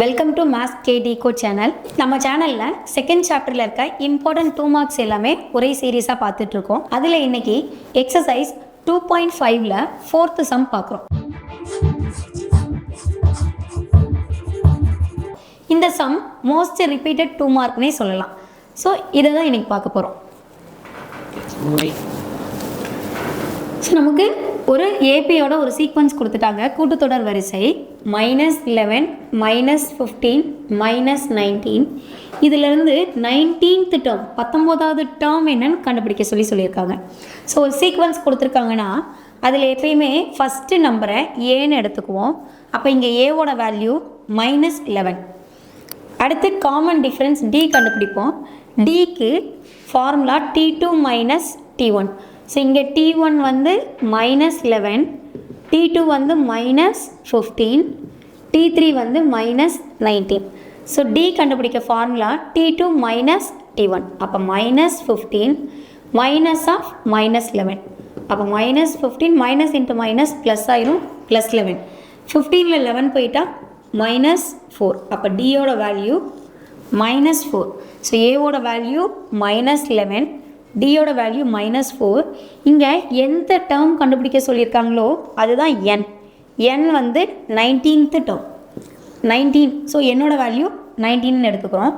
Welcome to maths KD go channel. நம்ம சேனலில் second சாப்டரில் இருக்க இம்பார்ட்டன்ட் 2 மார்க்ஸ் எல்லாமே ஒரே சீரீஸாக பார்த்துட்ருக்கோம். அதில் இன்னைக்கு எக்ஸசைஸ் 2.5ல் 4th சம் பார்க்குறோம். இந்த சம் மோஸ்ட் ரிப்பீட்டட் 2 மார்க்னே சொல்லலாம். ஸோ இதை தான் இன்னைக்கு பார்க்க போகிறோம். ஸோ நமக்கு ஒரு ஏபியோட ஒரு சீக்வன்ஸ் கொடுத்துட்டாங்க. கூட்டுத்தொடர் வரிசை -11 -15 -19. இதிலிருந்து 19th டேர்ம் 19வது டேர்ம் என்னன்னு கண்டுபிடிக்க சொல்லியிருக்காங்க. ஸோ ஒரு சீக்வன்ஸ் கொடுத்துருக்காங்கன்னா அதில் எப்பயுமே ஃபஸ்ட்டு நம்பரை ஏன்னு எடுத்துக்குவோம். அப்போ இங்கே ஏவோட வேல்யூ -11. அடுத்து காமன் டிஃப்ரென்ஸ் டி கண்டுபிடிப்போம். டிக்கு ஃபார்முலா T2 - T1. ஸோ இங்கே T1 வந்து -11, T2 வந்து -15, T3 வந்து -19. ஸோ D கண்டுபிடிக்க ஃபார்முலா T2 - T1. அப்போ -15 மைனஸ் ஆஃப் -11. அப்போ -15 மைனஸ் இன்ட்டு மைனஸ் ப்ளஸ் ஆயிரும், +11. 15ல் 11 போயிட்டா -4. அப்போ டியோட வேல்யூ -4. ஸோ ஏவோட வேல்யூ -11, டியோட வேல்யூ -4. இங்கே எந்த டேர்ம் கண்டுபிடிக்க சொல்லியிருக்காங்களோ அதுதான் n. n வந்து 19th டேர்ம் 19. ஸோ என்னோட வேல்யூ 19ன்னு எடுத்துக்கிறோம்.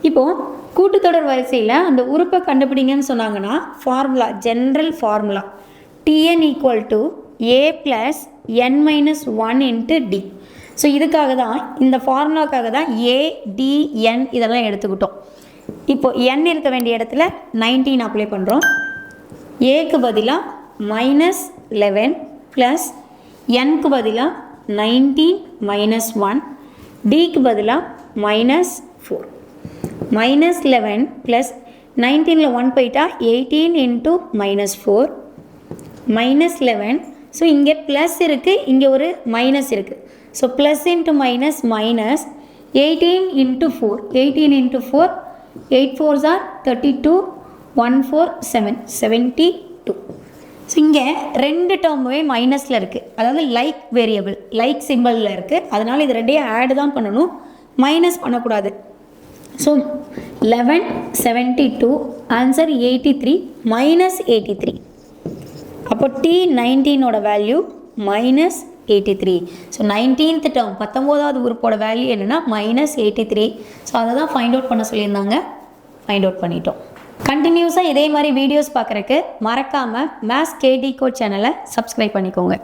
இப்போது கூட்டுத்தொடர் வரிசையில் அந்த உறுப்பை கண்டுபிடிங்கன்னு சொன்னாங்கன்னா formula, general formula Tn = a + n - 1 × d. So இதுக்காக தான், இந்த ஃபார்முலாக்காக தான் a, d, n இதெல்லாம் எடுத்துக்கிட்டோம். இப்போது n இருக்க வேண்டிய இடத்துல 19 அப்ளை பண்ணுறோம். ஏக்கு பதிலாக -11 ப்ளஸ் nக்கு பதிலாக 19 - 1, டிக்கு பதிலாக -4. -11 ப்ளஸ் 19ல் 1 போயிட்டா 18 × -4 -11. ஸோ இங்கே ப்ளஸ் இருக்குது, இங்கே ஒரு மைனஸ் இருக்குது. So plus into minus minus 18 × 4. 18 × 4 8 4s are 32, 1 4 7 72. So இங்கே ரெண்டு டேர்முமே மைனஸில் இருக்குது, அதாவது லைக் வேரியபிள், லைக் சிம்பிளில் இருக்குது. அதனால் இது ரெண்டையும் ஆட் தான் பண்ணணும், மைனஸ் பண்ணக்கூடாது. So 11 72, answer 83 -83. அப்போ T19ஓட வேல்யூ -83. ஸோ 19th டேர்ம் 19வது உறுப்போட வேல்யூ என்னென்னா -83. ஸோ அதை தான் ஃபைண்ட் அவுட் பண்ண சொல்லியிருந்தாங்க, ஃபைண்ட் அவுட் பண்ணிட்டோம். கண்டினியூஸாக இதே மாதிரி வீடியோஸ் பார்க்குறக்கு மறக்காமல் மேத்ஸ் கேடி கோட் சேனலை சப்ஸ்கிரைப் பண்ணிக்கோங்க.